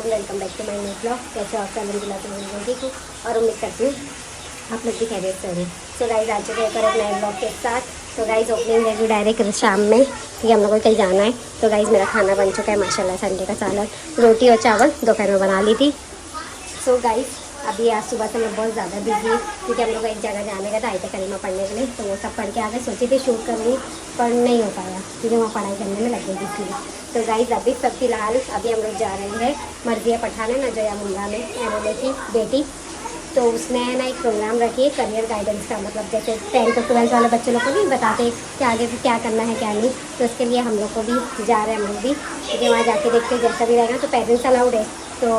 वालेकुम, welcome back to my new blog. कैसे हो आप? अलहमदुलिल्लाह तो मैं ठीक हूँ और उम्मीद करती हूँ आप लोग भी खैरियत से होंगे। सो गाइस आ चुके हैं एक नए ब्लॉग के साथ। तो गाइस ओपनिंग रहेगी डायरेक्ट शाम में, ठीक है। हम लोग को कहीं जाना है। तो गाइस मेरा खाना बन चुका है माशाल्लाह। संडे का सालन, रोटी और चावल दोपहर में बना ली थी। सो गाइस अभी आज सुबह से मैं बहुत ज़्यादा बिजी हूँ क्योंकि हम लोग एक जगह जाने का था, आयत करीमा पढ़ने के लिए। तो वो सब पढ़ के आगे सोची थी शूट करनी, पर नहीं हो पाया क्योंकि वहाँ पढ़ाई करने में लग गई इसलिए। तो गाइस अभी सब फिलहाल अभी हम लोग जा रहे हैं मर्जिया पठान है ना, जया मुंडा में एमएलए की बेटी। तो उसने ना एक प्रोग्राम रखी है करियर गाइडेंस का, मतलब जैसे 10th और 12th वाले बच्चों लोग को भी बताते हैं कि आगे भी क्या करना है क्या नहीं। तो उसके लिए हम लोग को भी जा रहे हैं, हम लोग भी, क्योंकि वहाँ जाके देखते जैसा भी रहेगा। तो पेरेंट्स अलाउड है, तो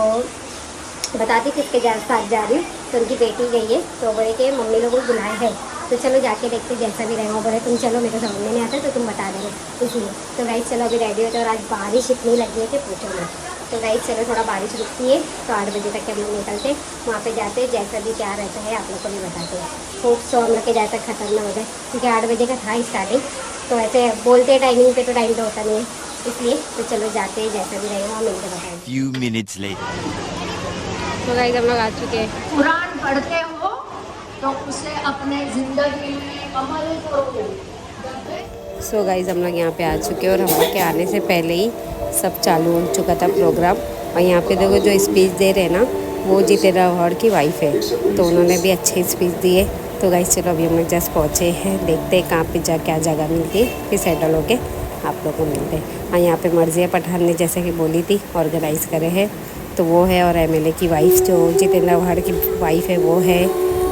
बताती किसके साथ जा रही हूँ। तो उनकी बेटी गई है, तो बोले कि मम्मी लोगों को बुलाए है, तो चलो जाके देखते जैसा भी रहेगा। वो बोले तुम चलो, मेरे को समझ में नहीं आता तो तुम बता देना, इसलिए। तो गाइस चलो अभी रेडी होते हैं। और आज बारिश इतनी लगी है कि पूछो मत। तो गाइस चलो थोड़ा बारिश रुकती है तो 8 बजे तक के हम लोग निकलते, वहाँ पे जाते, जैसा भी क्या रहता है आप लोग को भी बताते हैं। होप सो हम लोग के जैसा खत्म ना हो जाए, क्योंकि 8 बजे का था स्टार्टिंग। तो ऐसे बोलते टाइमिंग पे तो टाइम तो होता नहीं है, इसलिए। तो चलो जाते हैं, जैसा भी रहेगा वहाँ मिलकर बताएंगे। तो गाइस हम लोग आ चुके हैं। कुरान पढ़ते हो तो उसे अपने जिंदगी में अमल करो। सो गाइस हम लोग यहाँ पे आ चुके हैं और हम लोग के आने से पहले ही सब चालू हो चुका था प्रोग्राम। और यहाँ पे देखो जो स्पीच दे रहे हैं ना, वो जितेंद्र अवार्ड की वाइफ है, तो उन्होंने भी अच्छी स्पीच दी है। तो गाइस चलो अभी हम लोग जस्ट पहुँचे हैं, देखते हैं कहाँ पे जा क्या जगह मिलती है, फिर सेटल होके आप लोग को मिलते हैं। और यहाँ पे मर्जिया पठान ने जैसे कि बोली थी ऑर्गेनाइज़ करे हैं, तो वो है। और एमएलए की वाइफ जो जितेंद्र अवार्ड की वाइफ है वो है,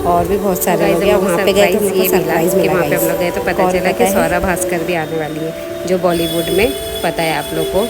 और भी बहुत सारे लोग हैं। वहाँ पे गए तो हमको सरप्राइज मिला। वहाँ पे हम लोग गए तो पता चला कि सौरा भास्कर भी आने वाली है, जो बॉलीवुड में पता है आप लोग को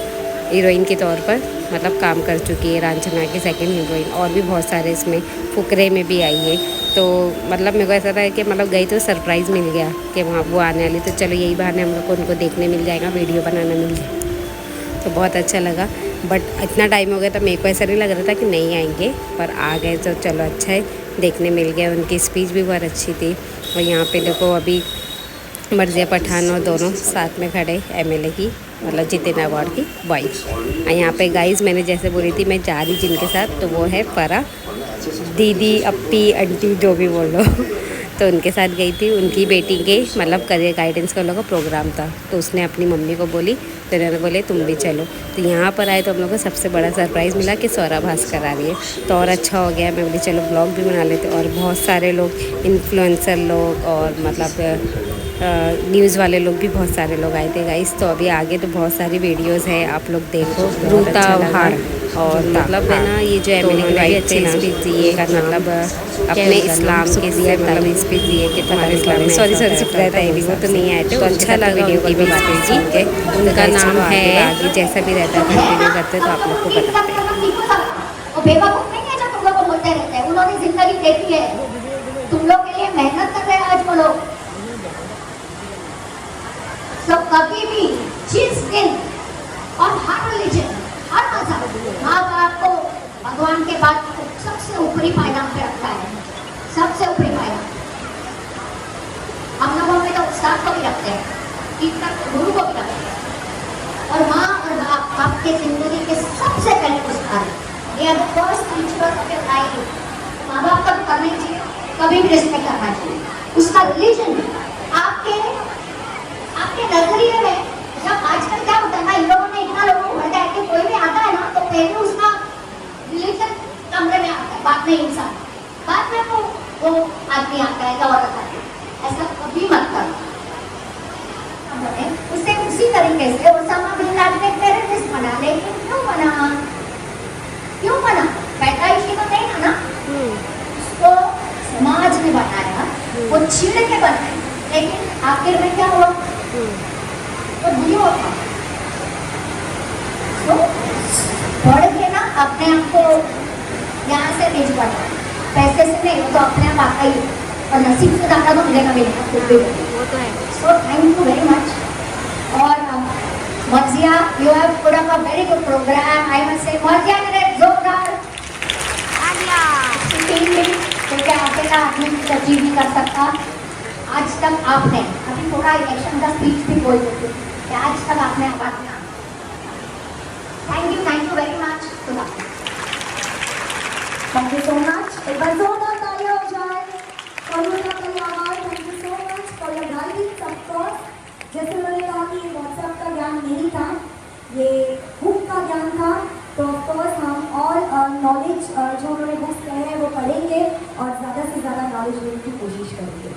हीरोइन के तौर पर मतलब काम कर चुकी है, रांझना की सेकंड हीरोइन। और भी बहुत सारे इसमें फुकरे में भी आई है। तो मतलब मेरे को ऐसा था कि मतलब गई तो सरप्राइज़ मिल गया कि वहाँ वो आने वाली। तो चलो यही बहाने हम लोग को उनको देखने मिल जाएगा, वीडियो बनाना मिल जाएगा, तो बहुत अच्छा लगा। बट इतना टाइम हो गया तो मेरे को ऐसा नहीं लग रहा था कि नहीं आएंगे, पर आ गए तो चलो अच्छा है, देखने मिल गया। उनकी स्पीच भी बहुत अच्छी थी। और यहाँ पे देखो अभी मर्जिया पठान और दोनों साथ में खड़े, एमएलए की मतलब जितेंद्र अवार्ड की वाइफ। और यहाँ पे गाइस मैंने जैसे बोली थी मैं जा रही जिनके साथ, तो वो है फरा दीदी, अपी, आंटी, जो भी बोल लो। तो उनके साथ गई थी। उनकी बेटी के मतलब करियर गाइडेंस का लोगों का प्रोग्राम था, तो उसने अपनी मम्मी को बोली, तो उन्होंने बोले तुम भी चलो। तो यहाँ पर आए तो हम लोग को सबसे बड़ा सरप्राइज़ मिला कि सौरा भास्कर आ रही है, तो और अच्छा हो गया। मैं बोली चलो ब्लॉग भी बना लेते। और बहुत सारे लोग, इन्फ्लुएंसर लोग और मतलब न्यूज़ वाले लोग भी बहुत सारे लोग आए थे गाइस। तो अभी आगे तो बहुत सारी वीडियोस है, आप लोग देखो। रूता हार और मतलब है ना, ये जो एमएलए की वाइफ अच्छी स्पीच दी है, मतलब अपने इस्लाम के लिए मतलब स्पीच दी है कि तुम्हारे इस्लाम में सॉरी सुप्रिया है भी, वो तो नहीं आए थे। तो अच्छा लगा वीडियो की भी स्पीच सुन के। उनका नाम है, आगे जैसा भी रहता है कंटिन्यू करते तो आप लोग को बताते हैं। बेवकूफ नहीं है जो तुम लोग को बोलते रहते हैं, उन्होंने जिंदगी देखी है, तुम लोग के लिए मेहनत कर रहे हैं आज वो लोग। तो कभी भी जिस दिन और हर रिलीजन, हर मजहब माँ बाप को भगवान के बाद सबसे ऊपरी पायदान पे रखता है, सबसे ऊपरी पायदान। हम लोगों में तो उस्ताद को भी रखते हैं, गुरु को भी रखते हैं, और माँ और बाप आपके जिंदगी के सबसे पहले उस्ताद है। They are the first teachers of your life. माँ बाप का करना चाहिए, कभी भी रिस्पेक्ट करना चाहिए। उसका रिलीजन आपके नजरिए में, जब आजकल क्या होता है ना, इन लोगों ने इतना लोगों को भर दिया कि कोई भी आता है ना तो पहले उसका रिलीजन कमरे में आता है, बाद में इंसान, बाद में वो आदमी आता है, औरत आती है। ऐसा कभी मत करो। उससे उसी तरीके से ओसामा बिन लादेन ने टेररिस्ट बना, लेकिन क्यों बना? पैदाइशी तो नहीं था ना, उसको समाज ने बनाया, वो छीड़ के बनाया, लेकिन आखिर में क्या हुआ? तो बुरा था। तो पढ़ के ना अपने आप को यहाँ से नहीं बढ़ा, पैसे से नहीं, वो तो अपने आप आता ही, और नसीब से ज्यादा तो मिलेगा वो तो है। So thank you very much. और Marziya, you have put up a very good programme. I must say Marziya ने जोरदार क्योंकि अकेला आदमी कुछ अचीव नहीं कर सकता। आज तक आपने, अभी थोड़ा इलेक्शन का स्पीच भी बोल देती कि आज तक आपने आवाज नहीं। Thank you very much. Thank you so much. एक बार जोरदार तालियां हो जाए। अनुराधा परिवार, thank you so much for your guidance. Of course जैसे उन्होंने कहा कि व्हाट्सएप का ज्ञान नहीं था, ये बुक का ज्ञान था, तो ऑफ कोर्स हम और नॉलेज जो उन्होंने बुक्स कहे हैं वो पढ़ेंगे और ज़्यादा से ज़्यादा नॉलेज लेने की कोशिश करेंगे।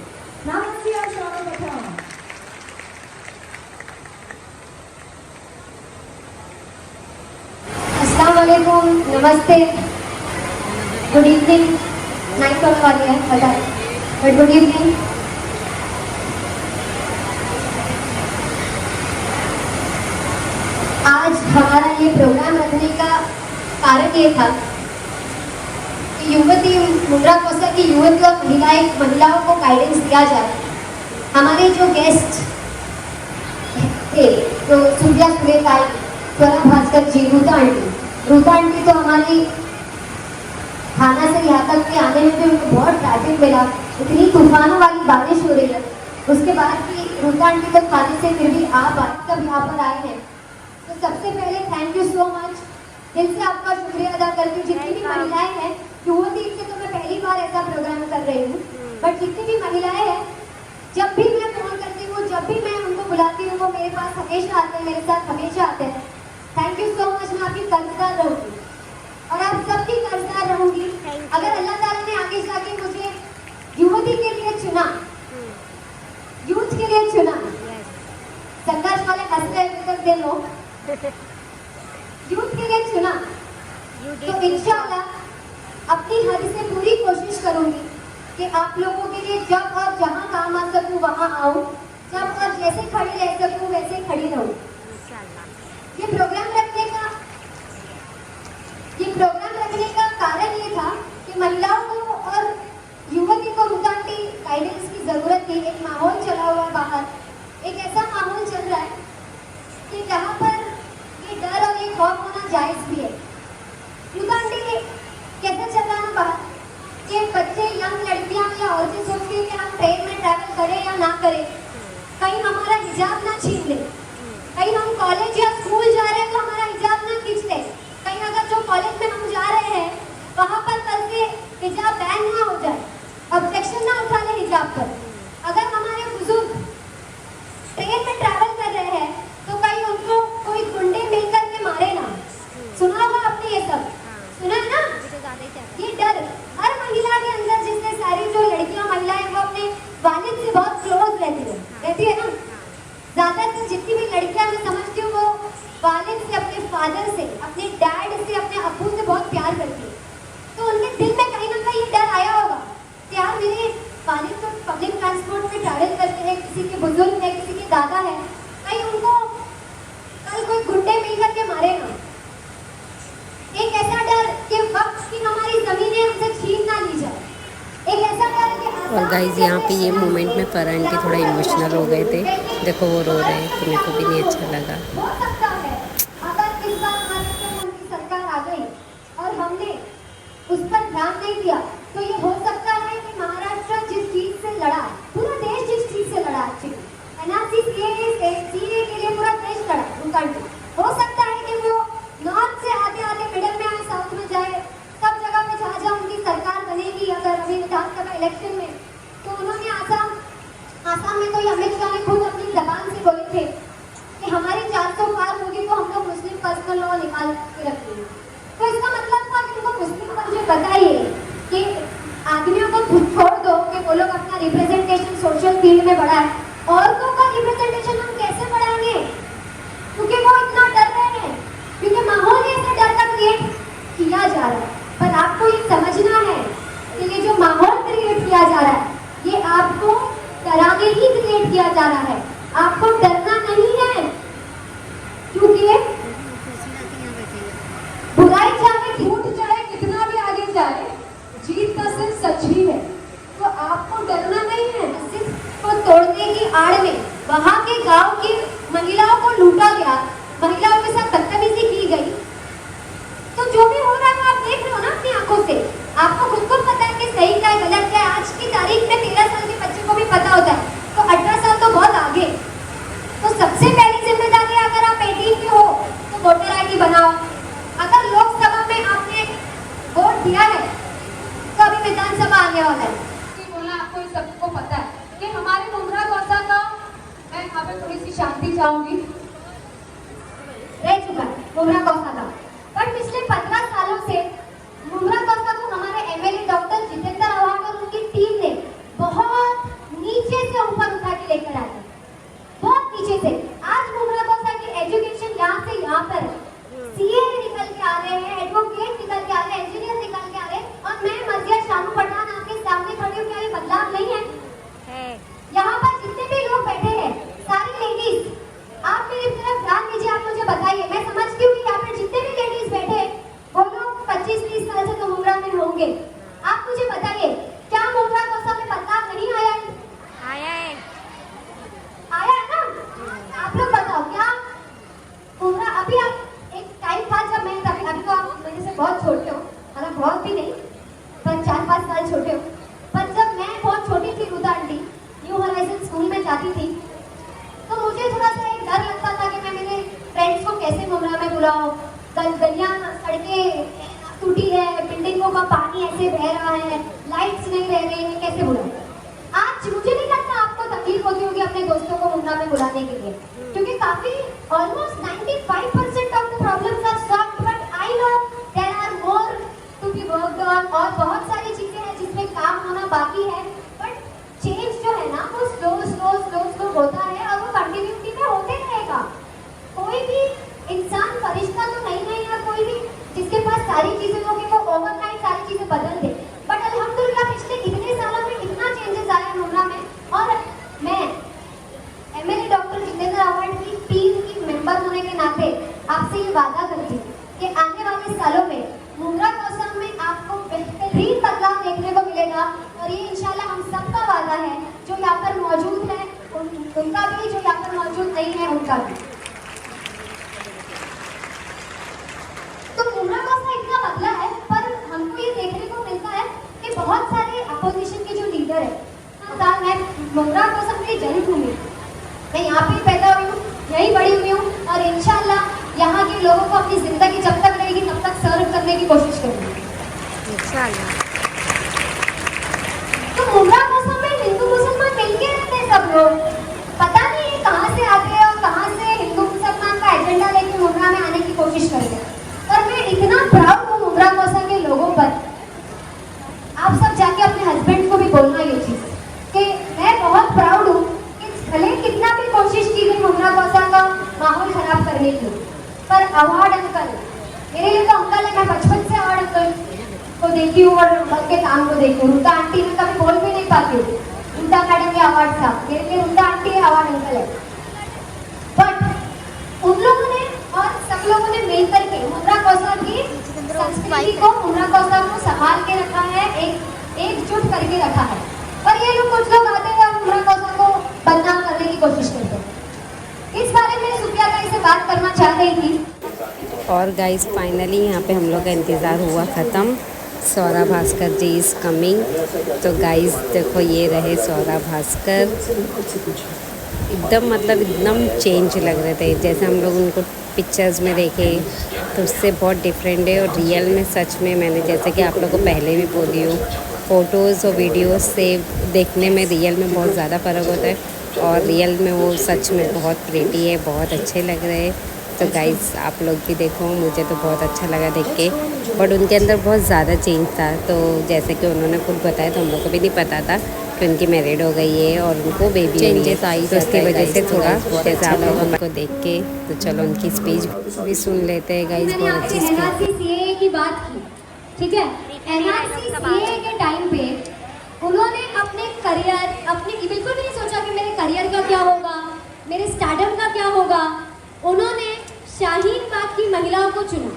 नमस्ते और स्वागत है। अस्सलाम वालेकुम, नमस्ते, गुड इवनिंग। नाइट होने वाली है पता है, बट गुड इवनिंग। आज हमारा ये प्रोग्राम रखने का कारण ये था कि युवती मुंद्रा कोसा की युवती और महिलाओं को गाइडेंस दिया जाए। हमारे जो गेस्ट थे तो सूर्या सुरेताई, स्वरा भास्कर जी, रूता आंटी तो हमारी थाना से यहाँ तक के आने में भी उनको बहुत ट्रैफिक मिला, इतनी तूफानों वाली बारिश हो रही है। उसके बाद भी रूता आंटी तो थाने से फिर भी आप कब यहाँ पर आए हैं, तो सबसे पहले थैंक यू सो मच, दिल से आपका शुक्रिया अदा करती हूँ। जितनी भी महिलाएं हैं, युवती से तो मैं पहली बार ऐसा प्रोग्राम कर रही हूँ, बट जितनी भी महिलाएं हैं, जब भी मैं फोन करती हूँ, जब भी मैं उनको बुलाती हूँ, वो मेरे पास हमेशा आते हैं, मेरे साथ हमेशा आते हैं। Thank you so much. मैं आपकी कर्जदार रहूँगी और आप सबकी कर्जदार रहूँगी। अगर अल्लाह ताला ने आगे जाके मुझे युवती के लिए चुना, यूथ के लिए चुना, संघर्ष वाले हंस रहे तक दे लो, यूथ के लिए चुना, तो इंशाल्लाह अपनी हद से पूरी कोशिश करूंगी कि आप लोगों के लिए जब और जहां काम आ सकूं वहां आऊं, जब और जैसे खड़ी रह सकूं वैसे खड़ी रहूं। ये प्रोग्राम रखने का कारण ये था कि महिलाओं को और युवती को रुकावटी गाइडेंस की जरूरत थी। एक माहौल चला हुआ है बाहर, एक ऐसा माहौल चल रहा है कि जहाँ पर ये डर और ये खौफ होना जायज भी है। रुकावटी कैसे चल रहा है बाहर कि बच्चे, यंग लड़कियां या औरतें सोचती हैं कि हम ट्रेन में ट्रैवल करें या ना करें, कहीं हमारा हिजाब ना छीन ले, कहीं हम कॉलेज या स्कूल जा रहे हैं तो हमारा हिजाब ना खींच ले, कहीं अगर जो कॉलेज में हम जा रहे हैं वहाँ पर कल से हिजाब बैन ना हो जाए, ऑब्जेक्शन ना उठा ले हिजाब पर। अगर हमारे बुजुर्ग ट्रेन में ट्रैवल कर रहे हैं तो कहीं उनको कोई गुंडे मिलकर के मारे ना। सुना होगा आपने ये सब, सुना है ना? ये डर हर महिला के अंदर, जिससे सारी जो लड़कियां महिलाएं वो अपने वालिद से बहुत क्लोज रहती है ना। ज्यादातर जितनी भी लड़कियां मैं समझती हूँ वो वालिद से, अपने फादर से, अपने डैड से, अपने अब्बू से बहुत प्यार करती है। तो उनके दिल में कहीं ना कहीं ये डर आया होगा कि यार मेरे वालिद तो पब्लिक ट्रांसपोर्ट में ट्रैवल करते हैं, किसी के बुजुर्ग है, किसी के दादा है, कहीं उनको कल कोई गुंडे मिल करके मारेगा। एक ऐसा डर कि वक्त की हमारी जमीनें हमसे छीन ना ली जाए, एक ऐसा डर कि और गाइज यहाँ पे ये मोमेंट में फरहान के थोड़ा इमोशनल हो गए थे, देखो वो रो रहे हैं, तो मेरे को भी नहीं अच्छा लगा। हो सकता है अगर इस बार हमारी की सरकार आ गई और हमने उस पर ध्यान नहीं दिया, तो ये हो सकता है कि महाराष्ट्र जिस चीज से लड़ा, पूरा देश जिस चीज से लड़ा, एनआरसी सीए के लिए पूरा देश लड़ा, रुकावटी हो सकता है कि वो नॉर्थ से आते आते मिडल में आए, साउथ में जाए, सब जगह पे जहाँ जहाँ उनकी सरकार बनेगी अगर अभी विधानसभा इलेक्शन में, तो उन्होंने आसाम में तो ये अमित शाह ने खुद अपनी जबान से बोले थे कि हमारी 400 पार होगी तो हम लोग मुस्लिम पर्सनल लॉ निकाल के रखेंगे। तो इसका मतलब था कि उनको मुस्लिम पर मुझे बताइए कि आदमियों को खुद छोड़ दो कि वो लोग अपना रिप्रेजेंटेशन सोशल फील्ड में बढ़ाए, औरतों का रिप्रेजेंटेशन हम कैसे बढ़ाएंगे? क्योंकि वो इतना डर रहे हैं, क्योंकि माहौल ऐसे डर का क्रिएट किया जा रहा है। पर आपको ये समझना है कि ये जो माहौल क्रिएट किया जा रहा है, ये आपको डराने ही क्रिएट किया जा रहा है, आपको डरना नहीं है। क्योंकि बुराई चाहे टूट जाए, कितना भी आगे जाए, जीत का सिर्फ सच ही है। तो आपको डरना नहीं है। सिर्फ को तोड़ने की आड़ में वहां के गांव की महिलाओं को लूटा गया, महिलाओं के साथ बदतमीजी की गई। तो जो भी हो रहा है आप देख रहे हो ना अपनी आंखों से, आपको खुद को पता है कि सही क्या है गलत क्या है। आज की तारीख में 13 साल के बच्चे को भी पता होता है, तो 18 साल तो बहुत आगे। तो सबसे पहली जिम्मेदारी, अगर आप 18 के हो तो वोटर आईडी बनाओ। अगर लोकसभा में आपने वोट दिया है मैं थोड़ी सी शांति चाहूंगी। रह चुका है मुमरा कौसा का, पर पिछले 15 सालों से मुमरा कौसा को हमारे एमएलए डॉक्टर जितेंद्र आव्हाड और उनकी टीम ने बहुत नीचे से ऊपर उठा के लेकर आए, बहुत नीचे से। आज मुमरा कौसा की एजुकेशन यहाँ से यहाँ पर सीए निकल के आ रहे हैं, एडवोकेट निकल के आ रहे हैं, इंजीनियर निकल के आ रहे हैं, और मैं मर्जिया शानू पठान आपके सामने खड़ी हूँ। क्या ये बदलाव नहीं है? यहाँ पर जितने भी लोग बैठे हैं, सारी लेडीज, आप मेरी तरफ ध्यान दीजिए, आप मुझे बताइए। मैं समझती हूँ कि यहाँ पर जितने भी लेडीज बैठे हैं, वो लोग 25-30 साल से तो मुमरा में होंगे। आप मुझे बताइए, क्या मुमरा कौसा में बदलाव नहीं आया है? आया है ना? आप लोग बताओ, क्या मुमरा अभी आप एक टाइम था जब मैं अभी तो आप मेरे से बहुत छोटे हो, मतलब बहुत भी नहीं, पर 4-5 साल छोटे हो, पर जब मैं बहुत छोटी थी, रुदा आंटी न्यू होराइजन स्कूल में जाती थी, तो मुझे थोड़ा सा एक डर लगता था कि मैं मेरे फ्रेंड्स को कैसे मुमरा में बुलाऊं। गलियां सड़कें टूटी है, बिल्डिंगों का पानी ऐसे बह रहा है, लाइट्स नहीं रह रही है, कैसे बुलाऊं? आज मुझे नहीं लगता आपको तकलीफ होती होगी अपने दोस्तों को मुमरा में बुलाने के लिए, क्योंकि काफी almost 95% of the problems are solved, but I know there are more to be worked on, और बहुत सारी चीजें हैं जिसमें काम होना बाकी है। बट चेंज जो है ना, वो स्लो होता है, और वो कंटिन्यूटी में होते रहेगा। कोई भी इंसान फरिश्ता तो नहीं है, या कोई भी जिसके पास सारी चीजें होगी वो ओवरनाइट सारी चीजें बदल दे। बट अल्हम्दुलिल्लाह पिछले कितने सालों में इतना चेंजेस आए मुमरा में, और मैं एमएलए डॉक्टर जितेंद्र आव्हाड की टीम की मेंबर होने के नाते आपसे ये वादा करती हूँ कि आने वाले सालों में मुमरा कौसा में आपको बेहतरीन बदलाव देखने को मिलेगा, और ये इंशाल्लाह हम सबका वादा है, जो यहाँ पर मौजूद है उनका भी, जो यहाँ पर मौजूद नहीं है उनका भी। तो मुमरा कौसा इतना बदला है, पर हमको ये देखने को मिलता है कि बहुत सारे अपोजिशन के जो लीडर है, मैं मुमरा कौसा मेरी जन्मभूमि, मैं यहाँ पे पैदा हुई हूँ, यहीं बड़ी हुई हूँ, और इंशाल्लाह यहाँ के लोगों को अपनी जिंदगी जब तक रहेगी तब तक सर्व करने की कोशिश करूँगी इंशाल्लाह। तो मुमरा कौसा में हिंदू मुसलमान मिलके रहते हैं सब लोग, पता नहीं कहाँ से आते हैं और कहाँ से हिंदू मुसलमान का एजेंडा लेके मुमरा में आने की कोशिश करते हैं। पर मैं इतना प्राउड हूँ मुमरा कौसा के लोगों पर, आप सब जाके अपने हस्बैंड को भी बोलना ये चीज़ कि मैं बहुत प्राउड हूँ कि भले कितना भी कोशिश की गई मुमरा कौसा का माहौल खराब करने की, पर आव्हाड अंकल मेरे लिए तो अंकल है। मैं बचपन से आव्हाड अंकल को देखी हूँ और उनके काम को देखी हूँ। रुदा आंटी में कभी बोल भी नहीं पाती हूँ, रुदा मैडम के आव्हाड था, मेरे लिए रुदा आंटी है, आव्हाड अंकल है। बट उन लोगों ने और सब लोगों ने मिलकर के मुमरा कौसा की संस्कृति को, मुमरा कौसा को संभाल के रखा है, एकजुट करके रखा है। पर ये लोग कुछ लोग आते हैं और मुमरा कौसा को बदनाम करने की कोशिश करते हैं। इस बारे में सुफिया गाई से बात करना चाह रही थी। और गाइस फाइनली यहाँ पे हम लोग का इंतज़ार हुआ ख़त्म, सौरभ भास्कर जी इज़ कमिंग। तो गाइस देखो ये रहे सौरभ भास्कर, एकदम मतलब एकदम चेंज लग रहे थे, जैसे हम लोग उनको पिक्चर्स में देखे तो उससे बहुत डिफरेंट है, और रियल में सच में मैंने जैसे कि आप लोगों को पहले भी बोली हूँ, फ़ोटोज़ और वीडियोज़ से देखने में रियल में बहुत ज़्यादा फ़र्क होता है, और रियल में वो सच में बहुत प्रेटी है, बहुत अच्छे लग रहे हैं। तो गाइस आप लोग भी देखो, मुझे तो बहुत अच्छा लगा देख के, बट उनके अंदर बहुत ज़्यादा चेंज था। तो जैसे कि उन्होंने खुद बताया, तो हम लोग को भी नहीं पता था कि उनकी मैरिड हो गई है और उनको बेबी चेंजेस आई, तो उसकी वजह से थोड़ा जैसे आप लोग उनको देख के, तो चलो उनकी स्पीच भी सुन लेते हैं गाइस, बहुत अच्छी स्पीच। एनआरसी सीए की बात की, ठीक है, एनआरसी सीए के टाइम पे उन्होंने अपने करियर, अपने बिल्कुल भी नहीं सोचा कि मेरे करियर का क्या होगा, मेरे स्टार्टअप का क्या होगा। उन्होंने शाहीन बाग की महिलाओं को चुना।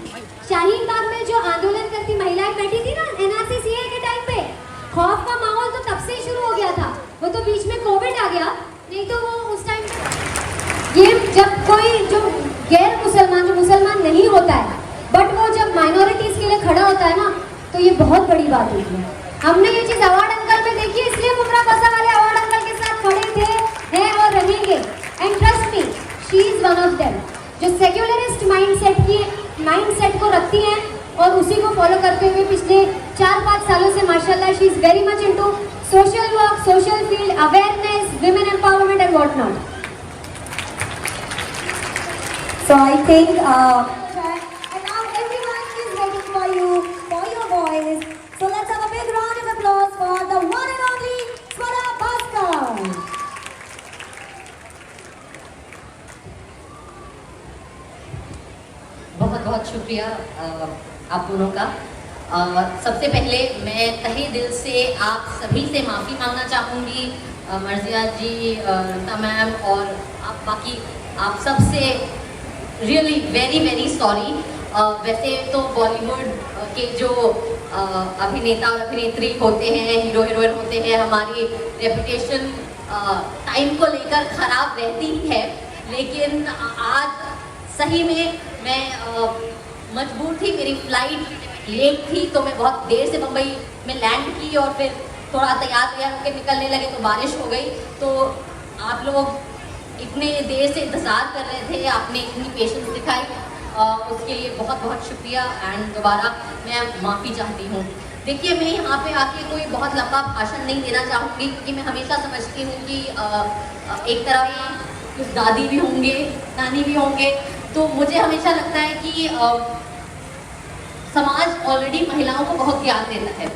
शाहीन बाग में जो आंदोलन करती महिलाएं बैठी थी ना एनआरसी सीए के टाइम पे, खौफ का माहौल तो तब से ही शुरू हो गया था। वो तो बीच में कोविड आ गया, नहीं तो वो उस टाइम ये जब कोई जो गैर मुसलमान, जो मुसलमान नहीं होता है, बट वो जब माइनॉरिटीज के लिए खड़ा होता है ना, तो ये बहुत बड़ी बात होती है। हमने ये चीज आव्हाड अंकल में देखी, इसलिए मुमरा कौसा वाले आव्हाड अंकल के साथ खड़े थे, हैं और रहेंगे। And trust me, she is one of them, जो सेक्युलरिस्ट माइंडसेट को रखती हैं और उसी को फॉलो करते हुए पिछले 4-5 सालों से माशाल्लाह she is very much into social work, social field, awareness, women empowerment and what not. So I think, and now everyone is waiting for you, for your voice. So let's have a big round of applause for the one and only Swara Bhaskar. बहुत बहुत शुक्रिया आप दोनों का। सबसे पहले मैं तहे दिल से आप सभी से माफ़ी मांगना चाहूँगी, मर्जिया जी, रीता मैम और आप बाकी आप सब से रियली वेरी वेरी सॉरी। वैसे तो बॉलीवुड के जो अभिनेता और अभिनेत्री होते हैं, हीरो हीरोइन होते हैं, हमारी रेपुटेशन टाइम को लेकर ख़राब रहती ही है, लेकिन आज सही में मैं मजबूर थी, मेरी फ्लाइट लेट थी, तो मैं बहुत देर से मुंबई में लैंड की और फिर थोड़ा तैयार होकर निकलने लगे तो बारिश हो गई। तो आप लोग इतने देर से इंतज़ार कर रहे थे, आपने इतनी पेशेंस दिखाई, उसके लिए बहुत बहुत शुक्रिया। एंड दोबारा मैं माफ़ी चाहती हूँ। देखिए, मैं यहाँ पे आके कोई बहुत लंबा भाषण नहीं देना चाहूँगी, क्योंकि मैं हमेशा समझती हूँ कि एक तरफ कुछ दादी भी होंगे, नानी भी होंगे, तो मुझे हमेशा लगता है कि समाज ऑलरेडी महिलाओं को बहुत ज्ञान देता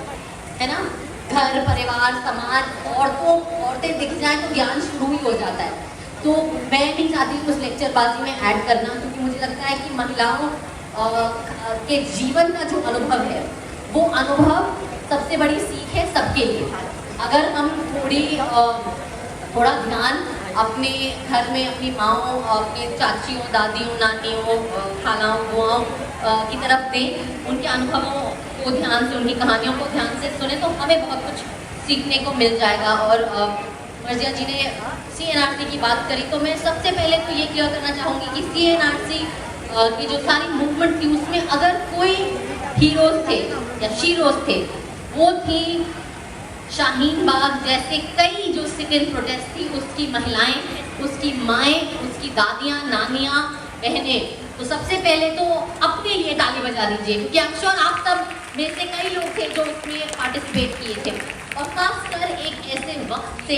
है ना। घर परिवार समाज, औरतें दिख जाएं तो ज्ञान शुरू ही हो जाता है। तो मैं नहीं चाहती उस लेक्चरबाजी में ऐड करना, क्योंकि मुझे लगता है कि महिलाओं के जीवन का जो अनुभव है, वो अनुभव सबसे बड़ी सीख है सबके लिए। अगर हम थोड़ा ध्यान अपने घर में अपनी माँओं, अपने चाचियों, दादियों, नानियों, खालाओं, बुआओं की तरफ दें, उनके अनुभवों को ध्यान से, उनकी कहानियों को ध्यान से सुने, तो हमें बहुत कुछ सीखने को मिल जाएगा। और मर्जिया जी ने CNRC की बात करी, तो मैं सबसे पहले तो ये क्लियर करना चाहूँगी कि CNRC की जो सारी मूवमेंट थी, उसमें अगर कोई हीरोज थे या शीरोज थे, वो थी शाहीन बाग जैसे कई जो सिट इन प्रोटेस्ट थी, उसकी महिलाएं, उसकी माएँ, उसकी दादियाँ, नानियाँ, बहनें। तो सबसे पहले तो अपने लिए ताली बजा दीजिए, क्योंकि आई एम श्योर आप सब में से कई लोग थे जो उसमें पार्टिसिपेट किए थे। और खासकर एक ऐसे वक्त से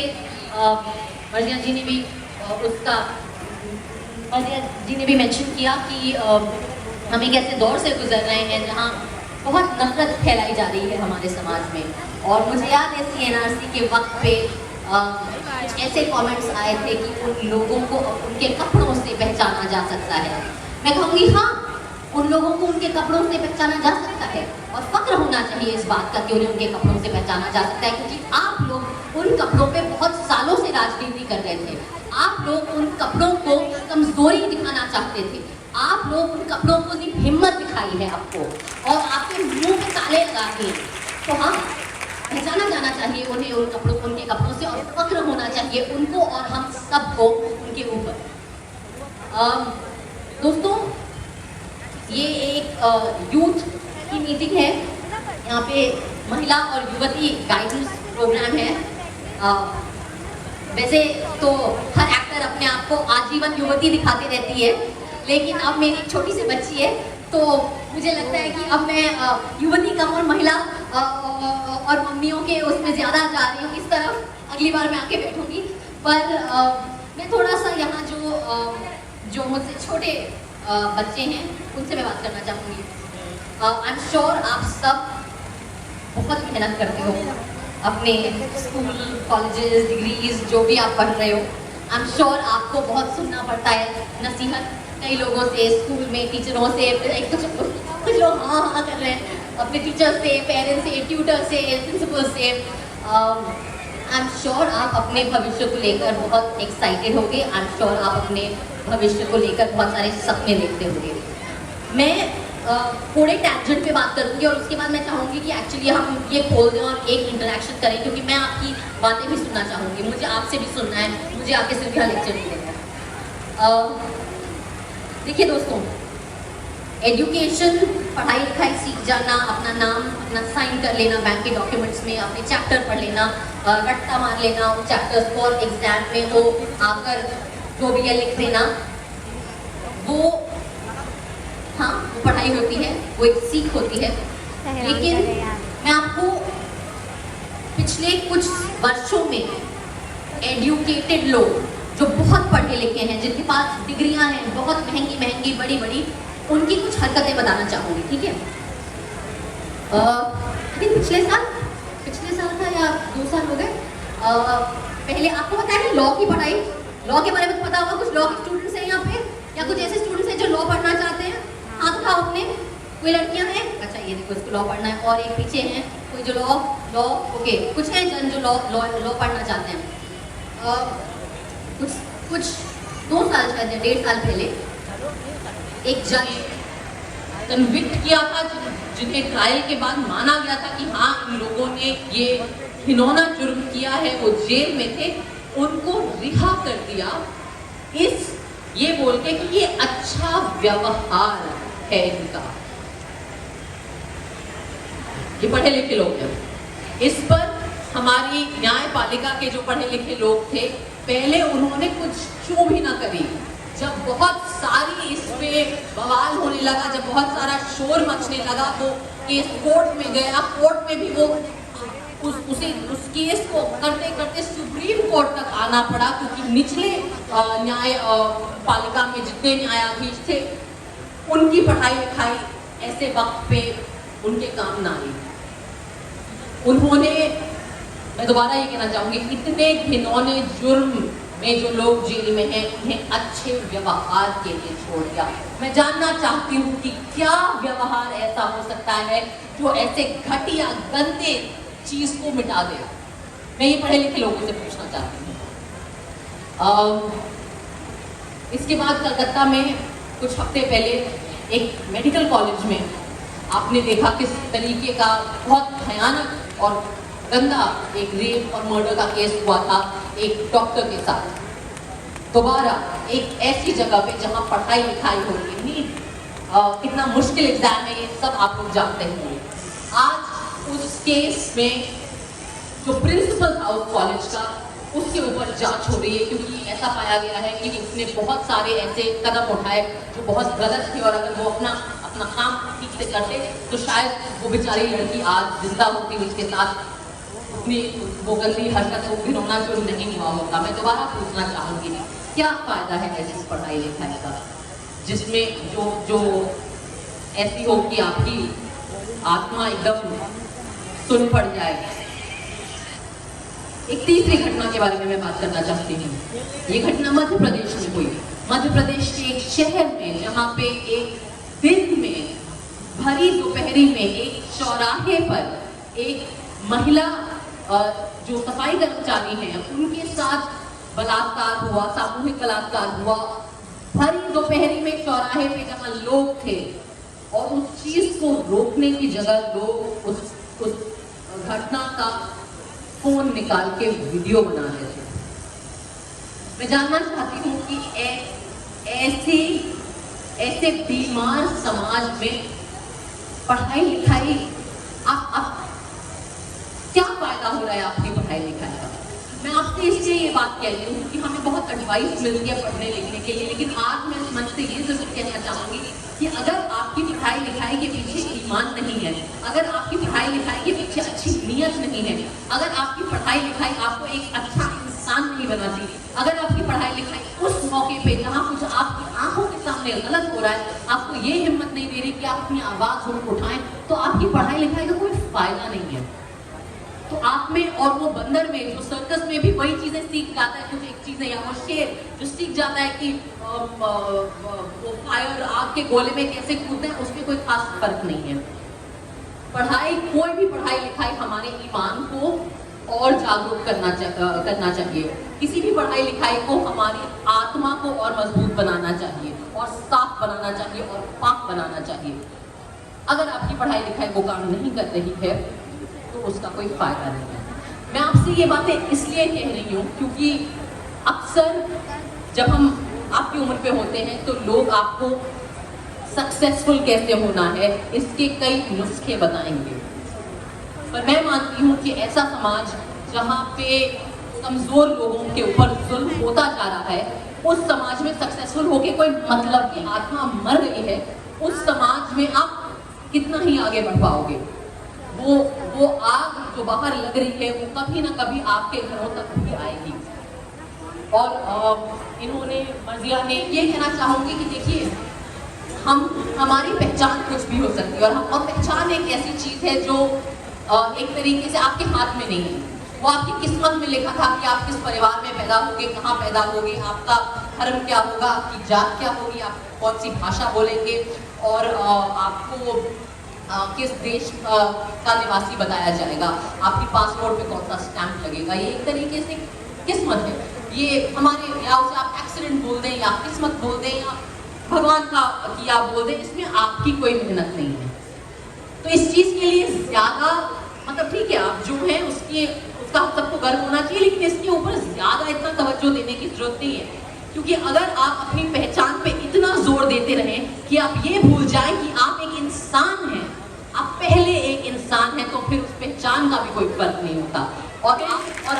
मर्जिया जी ने भी मर्जिया जी ने भी मेंशन किया कि हम एक ऐसे दौर से गुजर रहे हैं जहाँ बहुत नफरत फैलाई जा रही है हमारे समाज में। और मुझे याद है CNRC के वक्त पे कुछ ऐसे कमेंट्स आए थे कि उन लोगों को उनके कपड़ों से पहचाना जा सकता है। मैं कहूँगी हाँ, उन लोगों को उनके कपड़ों से पहचाना जा सकता है, और फक्र होना चाहिए इस बात का कि उन्हें उनके कपड़ों से पहचाना जा सकता है, क्योंकि आप लोग उन कपड़ों पे बहुत सालों से राजनीति कर रहे थे। आप लोग उन कपड़ों को कमजोरी दिखाना चाहते थे। आप लोग उन कपड़ों को सिर्फ हिम्मत दिखाई है आपको, और आपके मुंह पे ताले लगा दिए। तो हाँ, पहचाना जाना चाहिए उन्हें उनके कपड़ों से, और फक्र होना चाहिए उनको और हम सबको उनके ऊपर। दोस्तों, ये एक यूथ की मीटिंग है, यहाँ पे महिला और युवती गाइडेंस प्रोग्राम है। वैसे तो हर एक्टर अपने आप को आजीवन युवती दिखाती रहती है, लेकिन अब मेरी एक छोटी सी बच्ची है, तो मुझे लगता है कि अब मैं युवती कम और महिला और मम्मियों के उसमें ज़्यादा जा रही हूँ। इस तरफ अगली बार मैं आके बैठूँगी। पर मैं थोड़ा सा यहाँ जो मुझसे छोटे बच्चे हैं, उनसे मैं बात करना चाहूँगी। आई एम श्योर आप सब बहुत मेहनत करते हो अपने स्कूल, कॉलेजेस, डिग्रीज, जो भी आप पढ़ रहे हो। आई एम श्योर आपको बहुत सुनना पड़ता है नसीहत कई लोगों से, स्कूल में टीचरों से, कुछ लोग हाँ कर रहे हैं, अपने टीचर से, पेरेंट्स से, ट्यूटर से, प्रिंसिपल से। आई एम श्योर आप अपने भविष्य को लेकर बहुत एक्साइटेड होंगे। आई एम श्योर आप अपने भविष्य को लेकर बहुत सारे सपने देखते होंगे। मैं थोड़े टैंजेंट पे बात करूँगी, और उसके बाद मैं चाहूँगी कि एक्चुअली हम ये खोल दें और एक इंटरेक्शन करें, क्योंकि मैं आपकी बातें भी सुनना चाहूँगी। मुझे आपसे भी सुनना है, मुझे आपके सिर्फ यहाँ लेक्चर नहीं देना है। देखिए दोस्तों, एजुकेशन, पढ़ाई लिखाई सीख जाना, अपना नाम अपना साइन कर लेना बैंक के डॉक्यूमेंट्स में, अपने चैप्टर पढ़ लेना, रट्टा मार लेना उन चैप्टर्स को, और एग्जाम में वो आकर जो भी है लिख देना, वो हाँ वो पढ़ाई होती है, वो एक सीख होती है। लेकिन मैं आपको पिछले कुछ वर्षों में एडुकेटेड लोग जो बहुत पढ़े लिखे हैं, जिनके पास डिग्रियां हैं, बहुत महंगी महंगी बड़ी बड़ी, उनकी कुछ हरकतें बताना चाहूँगी, ठीक है। पिछले साल था या 2 साल हो गए, पहले आपको पता है लॉ की पढ़ाई, लॉ के बारे में तो पता होगा, कुछ लॉ के स्टूडेंट्स हैं यहाँ पे, या कुछ ऐसे स्टूडेंट्स हैं जो लॉ पढ़ना चाहते हैं, हाथ उठाओ अपने। कोई लड़कियां हैं? अच्छा ये देखो, इसको लॉ पढ़ना है। और एक पीछे हैं कोई जो लॉ ओके, कुछ हैं जन जो लॉ पढ़ना चाहते हैं। कुछ 2 साल शायद 1.5 साल पहले एक जज कन्विक्ट किया था, जिन्हें ट्रायल के बाद माना गया था कि हाँ इन लोगों ने ये घिनौना जुर्म किया है, वो जेल में थे, उनको रिहा कर दिया ये बोल के कि ये अच्छा व्यवहार है इनका। ये पढ़े लिखे लोग हैं। इस पर हमारी न्यायपालिका के जो पढ़े लिखे लोग थे, पहले उन्होंने कुछ चूं भी ना करी। जब बहुत सारी इस पे बवाल होने लगा, जब बहुत सारा शोर मचने लगा, तो केस कोर्ट में गया। कोर्ट में भी वो उस केस को करते करते सुप्रीम कोर्ट तक आना पड़ा, क्योंकि निचले न्याय पालिका में जितने न्यायाधीश थे, उनकी पढ़ाई लिखाई ऐसे वक्त पे उनके काम ना आई। उन्होंने, मैं दोबारा ये कहना चाहूंगी, इतने घिनौने जुर्म में जो लोग जेल में हैं, उन्हें अच्छे व्यवहार के लिए छोड़ दिया। मैं जानना चाहती हूँ कि क्या व्यवहार ऐसा हो सकता है जो ऐसे घटिया गंदे चीज को मिटा दे। मैं ये पढ़े लिखे लोगों से पूछना चाहती हूँ। इसके बाद कलकत्ता में कुछ हफ्ते पहले एक मेडिकल कॉलेज में आपने देखा किस तरीके का बहुत भयानक और गंदा एक रेप और मर्डर का केस हुआ था एक डॉक्टर के साथ। दोबारा एक ऐसी जगह पे जहाँ पढ़ाई लिखाई हो रही है, कितना मुश्किल एग्जाम है, ये सब आप लोग जानते होंगे। आज उस केस में जो प्रिंसिपल था उस कॉलेज का, उसके ऊपर जांच हो रही है, क्योंकि ऐसा पाया गया है कि उसने बहुत सारे ऐसे कदम उठाए जो बहुत गलत थे, और अगर वो अपना काम ठीक से करते तो शायद वो बेचारी लड़की आज जिंदा होती, उसके साथ अपनी वो गंदी हरकत को घिनौना जो नहीं हुआ होता। मैं दोबारा पूछना चाहूँगी, क्या फायदा है ऐसी पढ़ाई लिखाई का जिसमें जो ऐसी हो कि आपकी आत्मा एकदम सुन पड़ जाए। एक तीसरी घटना के बारे में मैं बात करना चाहती हूँ। ये घटना मध्य प्रदेश में हुई। मध्य प्रदेश के एक शहर में, जहाँ पे एक दिन में भरी दोपहरी में एक चौराहे पर एक महिला जो सफाई कर्मचारी हैं, उनके साथ बलात्कार हुआ, सामूहिक बलात्कार हुआ। भरी दोपहरी में चौराहे पे जहाँ लोग थे, और उस चीज को रोकने की जगह लोग उस घटना का फोन निकाल के वीडियो बना रहे थे। मैं जानना चाहती हूँ कि ऐसे बीमार समाज में पढ़ाई लिखाई, आप क्या फायदा हो रहा है आपकी पढ़ाई लिखाई का? मैं आपसे इसलिए ये बात कह रही हूँ कि हमें बहुत एडवाइस मिलती है पढ़ने लिखने के लिए, लेकिन आज मैं इस मंच से ये जरूर कहना चाहूँगी कि अगर आपकी पढ़ाई लिखाई के पीछे ईमान नहीं है, अगर आपकी पढ़ाई लिखाई के पीछे अच्छी नीयत नहीं है, अगर आपकी पढ़ाई लिखाई आपको एक अच्छा इंसान नहीं बनाती, अगर आपकी पढ़ाई लिखाई उस मौके पे जहाँ कुछ आपकी आंखों के सामने गलत हो रहा है, आपको ये हिम्मत नहीं दे रही कि आप अपनी आवाज़ उठाएं, तो आपकी पढ़ाई लिखाई का कोई फायदा नहीं है। तो आप में और वो बंदर में, जो सर्कस में भी वही चीजें सीख जाता है, कुछ एक चीजें, या वो शेर जो सीख जाता है कि वो फायर आग के गोले में कैसे कूदना है, उसमें कोई खास फर्क नहीं है। पढ़ाई, कोई भी पढ़ाई लिखाई हमारे ईमान को और जागरूक करना चाहिए। किसी भी पढ़ाई लिखाई को हमारी आत्मा को और मजबूत बनाना चाहिए, और साफ बनाना चाहिए, और पाक बनाना चाहिए। अगर आपकी पढ़ाई लिखाई वो काम नहीं कर रही है तो उसका कोई फायदा नहीं है। मैं आपसे ये बातें इसलिए कह रही हूँ क्योंकि अक्सर जब हम आपकी उम्र पे होते हैं तो लोग आपको सक्सेसफुल कैसे होना है इसके कई नुस्खे बताएंगे, पर मैं मानती हूँ कि ऐसा समाज जहाँ पे कमजोर लोगों के ऊपर जुल्म होता जा रहा है, उस समाज में सक्सेसफुल होके कोई मतलब नहीं। आत्मा मर गई है, उस समाज में आप कितना ही आगे बढ़ पाओगे। वो आग जो बाहर लग रही है वो कभी ना कभी आपके घरों तक भी आएगी। और इन्होंने मर्जिया ने ये कहना चाहूँगी कि देखिए हमारी पहचान कुछ भी हो सकती है और पहचान एक ऐसी चीज़ है जो एक तरीके से आपके हाथ में नहीं है, वो आपकी किस्मत में लिखा था कि आप किस परिवार में पैदा होगे, कहाँ पैदा होगे, आपका धर्म क्या होगा, आपकी जात क्या होगी, आप कौन सी भाषा बोलेंगे और आपको किस देश का निवासी बताया जाएगा, आपकी पासपोर्ट पे कौन सा स्टैंप लगेगा। ये एक तरीके से किस्मत है, ये हमारे या उसे आप एक्सीडेंट बोल दें या किस्मत बोल दें या भगवान का किया बोल दें, इसमें आपकी कोई मेहनत नहीं है। तो इस चीज़ के लिए ज़्यादा मतलब ठीक है आप जो है उसका सबको गर्व होना चाहिए, लेकिन इसके ऊपर ज़्यादा इतना तवज्जो देने की जरूरत नहीं है, क्योंकि अगर आप अपनी पहचान पे इतना जोर देते रहें कि आप ये भूल जाएं कि आप एक इंसान हैं, आप पहले एक इंसान हैं, तो फिर उस पहचान का भी कोई फर्क नहीं होता। और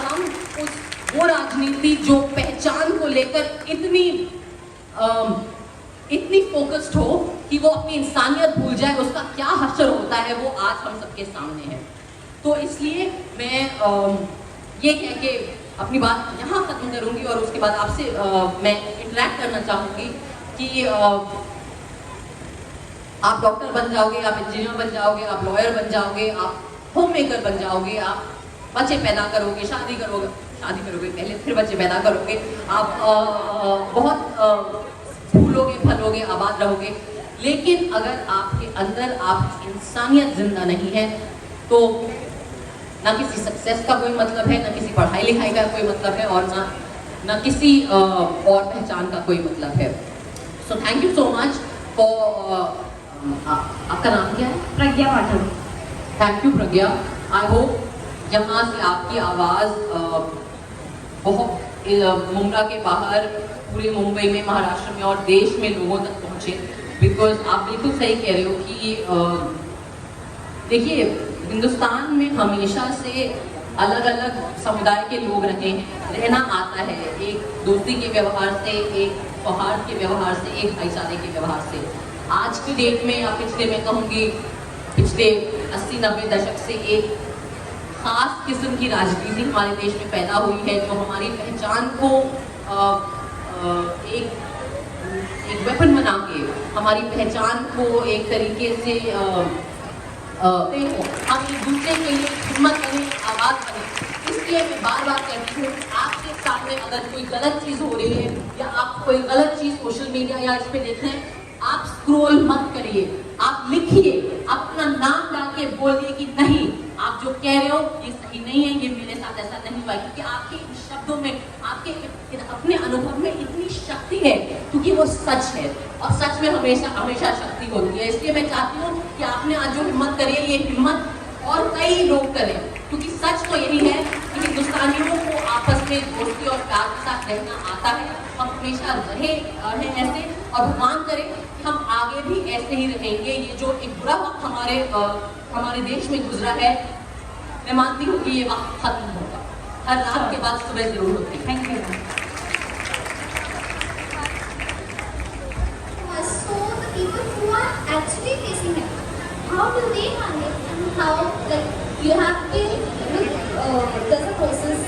हम वो राजनीति जो पहचान को लेकर इतनी फोकस्ड हो कि वो अपनी इंसानियत भूल जाए, उसका क्या हश्र होता है वो आज हम सबके सामने है। तो इसलिए मैं ये कह के अपनी बात यहाँ खत्म करूँगी और उसके बाद आपसे मैं इंटरेक्ट करना चाहूँगी कि आप डॉक्टर बन जाओगे, आप इंजीनियर बन जाओगे, आप लॉयर बन जाओगे, आप होम मेकर बन जाओगे, आप बच्चे पैदा करोगे, शादी करोगे पहले फिर बच्चे पैदा करोगे, आप बहुत फूलोगे फलोगे आबाद रहोगे, लेकिन अगर आपके अंदर आप इंसानियत जिंदा नहीं है तो ना किसी सक्सेस का कोई मतलब है, ना किसी पढ़ाई लिखाई का कोई मतलब है और ना किसी और पहचान का कोई मतलब है। So thank you so much for आपका नाम क्या है? Pragya Pathak. Thank you Pragya. I hope यहाँ से आपकी आवाज़ बहुत मुंब्रा के बाहर पूरे मुंबई में, महाराष्ट्र में और देश में लोगों तक पहुँचे, बिकॉज आप बिल्कुल सही कह रहे हो कि देखिए हिंदुस्तान में हमेशा से अलग अलग समुदाय के लोग रहना आता है, एक दोस्ती के व्यवहार से, एक सौहार्द के व्यवहार से, एक भाईचारे के व्यवहार से। आज की डेट में या पिछले मैं कहूँगी पिछले 80-90 दशक से एक खास किस्म की राजनीति हमारे देश में पैदा हुई है जो हमारी पहचान को एक वेपन बना के हमारी पहचान को एक तरीके से हम एक दूसरे के लिए हिम्मत बने, आवाज़ बने। इसलिए मैं बार बार कहती हूँ आपके सामने अगर कोई गलत चीज़ हो रही है या आप कोई गलत चीज़ सोशल मीडिया या इस पर देख रहे हैं, आप स्क्रॉल मत करिए, आप लिखिए, अपना नाम डाल के बोलिए कि नहीं आप जो कह रहे हो ये सही नहीं है, ये मेरे साथ ऐसा नहीं हुआ, क्योंकि आपके इन शब्दों में, आपके अपने अनुभव में इतनी शक्ति है, क्योंकि वो सच है और सच में हमेशा हमेशा शक्ति होती है। इसलिए मैं चाहती हूँ कि आपने आज जो हिम्मत करी है ये हिम्मत और कई लोग करें, क्योंकि सच तो यही है कि हिंदुस्तानियों को आपस में दोस्ती और प्यार के साथ रहना आता है। हम हमेशा रहे हैं ऐसे और भगवान करे कि हम आगे भी ऐसे ही रहेंगे। ये जो एक बुरा वक्त हमारे देश में गुजरा है, मैं मानती हूँ कि ये वक्त खत्म होगा, हर रात के बाद सुबह जरूर होती है। Thank you. So the people who are actually facing it, how do they handle it? How, like, you have been there's a process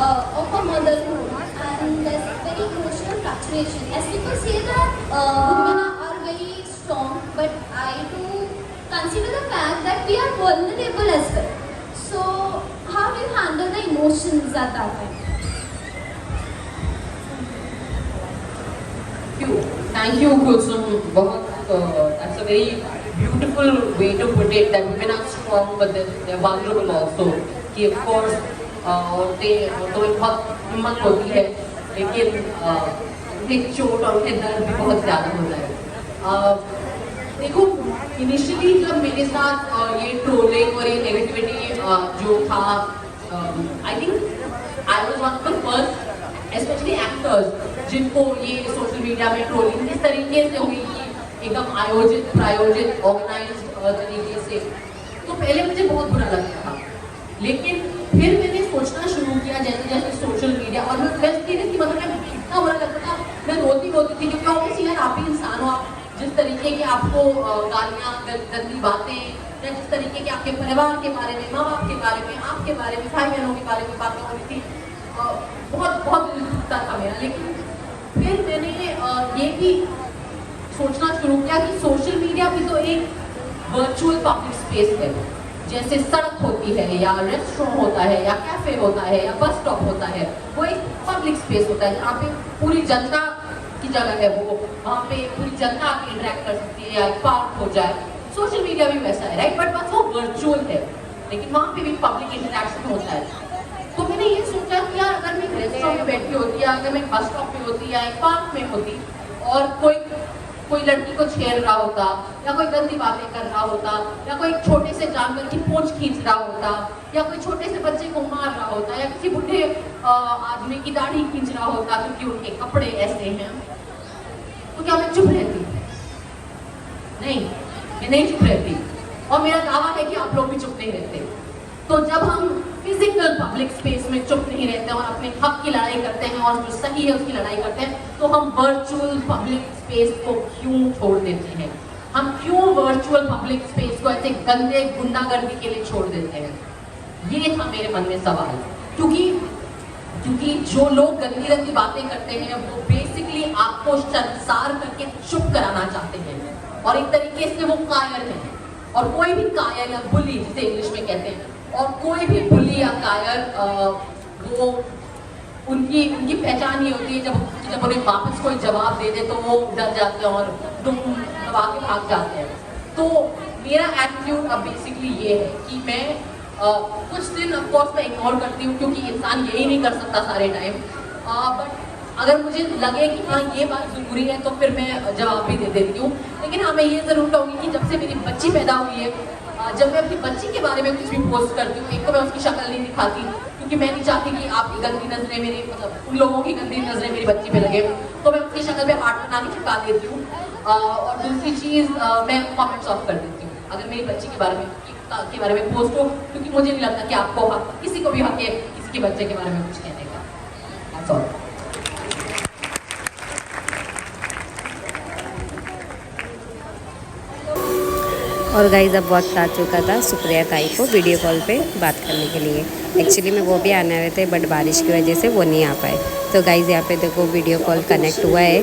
of a motherhood and there's very emotional fluctuation. As people say that women are very strong, but I do consider the fact that we are vulnerable as well. So how do you handle the emotions at that time? Thank you, Kulsum. That's a very beautiful way to put it, that women are strong but they're vulnerable also. कि of course औरतें बहुत हिम्मत होती है, लेकिन उनके चोट और उनके दर्द भी बहुत ज़्यादा होता है। देखो इनिशियली जब मेरे साथ ये ट्रोलिंग और ये नेगेटिविटी जो था, I think I was one of the first specially actors जिनको ये सोशल मीडिया में ट्रोलिंग इस तरीके से हुई कि एकदम आयोजित प्रायोजित ऑर्गेनाइज्ड तरीके से, तो पहले मुझे बहुत बुरा लगता था, लेकिन फिर मैंने सोचना शुरू किया जैसे जैसे सोशल मीडिया, और मैं सीरियसली मतलब मैं इतना बुरा लगता था, मैं रोती थी क्योंकि ऑब्वियसली यार आप ही इंसान हो, आप जिस तरीके के आपको गालियाँ गंदी बातें या जिस तरीके के आपके परिवार के बारे में, माँ बाप के बारे में, आपके बारे में, भाई बहनों के बारे में बातें हो रही थी, बहुत बहुत दिल दुखता था मेरा। लेकिन फिर मैंने ये भी सोचना शुरू किया कि सोशल मीडिया भी तो एक वर्चुअल पब्लिक स्पेस है। जैसे सड़क होती है या रेस्टोरेंट होता है या कैफे होता है या बस स्टॉप होता है, वो एक पब्लिक स्पेस होता है जहाँ पे पूरी जनता की जगह है, वो वहाँ पे पूरी जनता आके इंटरेक्ट कर सकती है या एक पार्क हो जाए। सोशल मीडिया भी वैसा है, राइट, बट बस वो वर्चुअल है, लेकिन वहाँ पे भी पब्लिक इंटरेक्शन होता है। तो मैंने ये सोचा कि यार अगर मैं एक रेस्टोरेंट में बैठी होती या अगर मैं बस स्टॉप पे होती या एक पार्क में होती और कोई लड़की को छेड़ रहा होता या कोई गंदी बातें कर रहा होता या कोई छोटे से जानवर की पूंछ खींच रहा होता या कोई छोटे से बच्चे को मार रहा होता या किसी बुढ़े आदमी की दाढ़ी खींच रहा होता क्योंकि उनके कपड़े ऐसे हैं, तो क्या मैं चुप रहती? नहीं, मैं नहीं चुप रहती। और मेरा दावा है कि आप लोग भी चुप नहीं रहते। तो जब हम फिजिकल पब्लिक स्पेस में चुप नहीं रहते और अपने हक की लड़ाई करते हैं और जो सही है उसकी लड़ाई करते हैं, तो हम वर्चुअल पब्लिक स्पेस को क्यों छोड़ देते हैं? हम क्यों वर्चुअल पब्लिक स्पेस को ऐसे गंदे गुंडागर्दी के लिए छोड़ देते हैं? ये था मेरे मन में सवाल। क्योंकि जो लोग गंदी गंदी बातें करते हैं वो बेसिकली आपको शर्मसार करके चुप कराना चाहते हैं और एक तरीके से वो कायर हैं। और कोई भी कायर या बुली, जिसे इंग्लिश में कहते हैं, और कोई भी बुली या कायर वो उनकी पहचान ये होती है जब उन्हें वापस कोई जवाब दे दे तो वो डर जाते हैं और दुम दबा के भाग जाते हैं। तो मेरा एटीट्यूड अब बेसिकली ये है कि मैं कुछ दिन ऑफकोर्स मैं इग्नोर करती हूँ क्योंकि इंसान यही नहीं कर सकता सारे टाइम, बट अगर मुझे लगे कि हाँ ये बात ज़रूरी है तो फिर मैं जवाब भी दे देती हूँ। लेकिन हाँ मैं ये ज़रूर कहूँगी कि जब से मेरी बच्ची पैदा हुई है, जब मैं अपनी बच्ची के बारे में कुछ भी पोस्ट करती हूँ, एक तो मैं उसकी शक्ल नहीं दिखाती क्योंकि मैं नहीं चाहती कि आपकी गंदी नजरें मेरी मतलब उन लोगों की गंदी नजरें मेरी बच्ची पे लगे, तो मैं उसकी शक्ल पे हार्ट बना के चिपका देती हूँ। और दूसरी चीज़ मैं कमेंट्स ऑफ कर देती हूँ अगर मेरी बच्ची के बारे में पोस्ट हो, क्योंकि मुझे नहीं लगता कि आपको किसी को भी हक है किसी के बच्चे के बारे में कुछ कहने का। That's all. और गाइस अब वक्त आ चुका था सुप्रिया ताई को वीडियो कॉल पे बात करने के लिए। एक्चुअली में वो भी आने वाले थे बट बारिश की वजह से वो नहीं आ पाए। तो गाइस यहाँ पे देखो वीडियो कॉल कनेक्ट हुआ है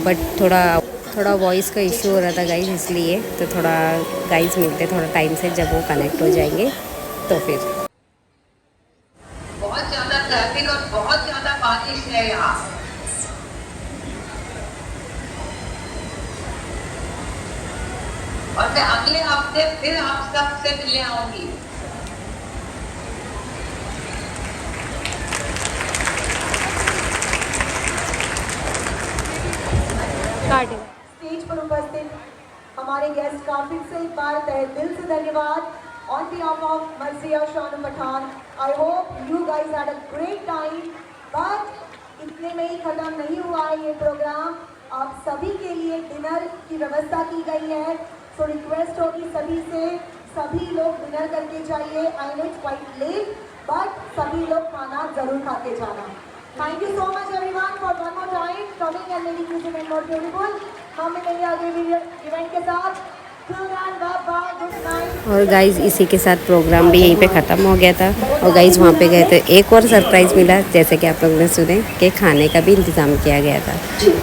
बट थोड़ा वॉइस का इशू हो रहा था गाइस, इसलिए तो थोड़ा गाइस मिलते थोड़ा टाइम से जब वो कनेक्ट हो जाएंगे तो फिर। बहुत ज़्यादा ट्रैफिक और बहुत ज़्यादा बारिश है यहाँ। और मैं अगले हफ्ते फिर आप सबसे मिलने आऊंगी। स्टेज पर उपस्थित हमारे गेस्ट का फिर से एक बार तहे दिल से धन्यवाद। On behalf of Marziya Shanu Pathan, I hope you guys had a great time. But इतने में ही खत्म नहीं हुआ है ये प्रोग्राम। आप सभी के लिए डिनर की व्यवस्था की गई है, तो रिक्वेस्ट होगी सभी से, सभी लोग डिनर करके जाइए। I know it's quite late but सभी लोग खाना जरूर खा के जाना। Thank you so much everyone for one more time coming and making this event more beautiful. हम मिलेंगे अगले इवेंट के साथ। और गाइज इसी के साथ प्रोग्राम भी यहीं पे ख़त्म हो गया था। और गाइज वहाँ पे गए थे, एक और सरप्राइज़ मिला जैसे कि आप लोगों ने सुने कि खाने का भी इंतज़ाम किया गया था।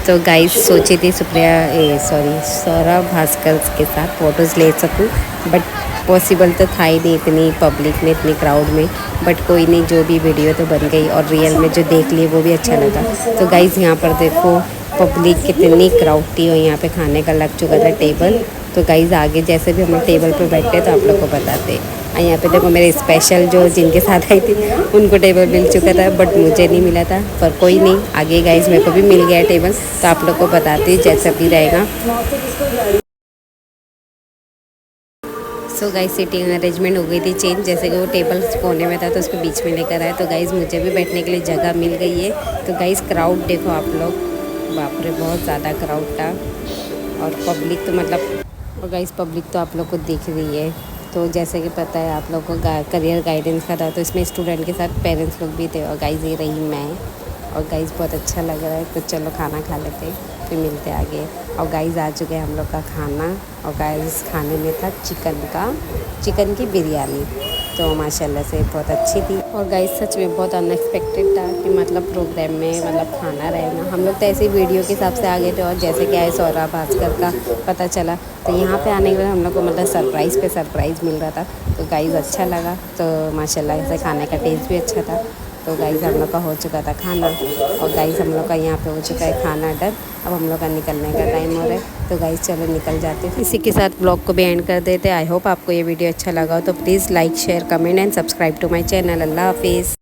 तो गाइज सोची थी सौरभ भास्कर के साथ फ़ोटोज़ ले सकूँ बट पॉसिबल तो था ही नहीं इतनी पब्लिक में, इतनी क्राउड में। बट कोई नहीं, जो भी वीडियो तो बन गई और रियल में जो देख लिए वो भी अच्छा लगा। तो गाइज यहाँ पर देखो पब्लिक कितनी क्राउड थी और यहाँ पे खाने का लग चुका था टेबल। तो गाइज़ आगे जैसे भी हम लोग टेबल पर बैठते तो आप लोग को बताते। और यहाँ पे देखो मेरे स्पेशल जो जिनके साथ आई थी उनको टेबल मिल चुका था बट मुझे नहीं मिला था, पर कोई नहीं, आगे गाइज़ मेरे को भी मिल गया टेबल, तो आप लोग को बताती जैसा भी रहेगा। सो गाइस सीटिंग अरेंजमेंट हो गई थी चेंज, जैसे कि वो टेबल कोने में था तो उसको बीच में लेकर आए। तो गाइस मुझे भी बैठने के लिए जगह मिल गई है। तो गाइस क्राउड देखो आप लोग, बाप रे बहुत ज़्यादा क्राउड था। और पब्लिक तो मतलब, और गाइस पब्लिक तो आप लोग को दिख रही है। तो जैसे कि पता है आप लोग को करियर गाइडेंस का था, तो इसमें स्टूडेंट के साथ पेरेंट्स लोग भी थे। और गाइस ये रही मैं, और गाइस बहुत अच्छा लग रहा है। तो चलो खाना खा लेते फिर मिलते आगे। और गाइस आ चुके हैं हम लोग का खाना, और गाइस खाने में था चिकन की बिरयानी। तो माशाल्लाह से बहुत अच्छी थी। और गाइस सच में बहुत अनएक्सपेक्टेड था कि मतलब प्रोग्राम में मतलब खाना रहेगा। हम लोग तो ऐसे ही वीडियो के हिसाब से आ गए थे और जैसे कि आए सौरभ भास्कर का पता चला तो यहाँ पे आने के बाद हम लोग को मतलब सरप्राइज़ पे सरप्राइज़ मिल रहा था। तो गाइस अच्छा लगा, तो माशाल्लाह से खाने का टेस्ट भी अच्छा था। तो गाइस हम लोग का हो चुका था खाना और गाइस हम लोग का यहाँ पे हो चुका है खाना डन। अब हम लोग का निकलने का टाइम हो रहा है, तो गाइस चलो निकल जाते हैं। इसी के साथ ब्लॉग को भी एंड कर देते हैं। आई होप आपको ये वीडियो अच्छा लगा हो तो please like share comment and subscribe to my channel. अल्लाह हाफिज़।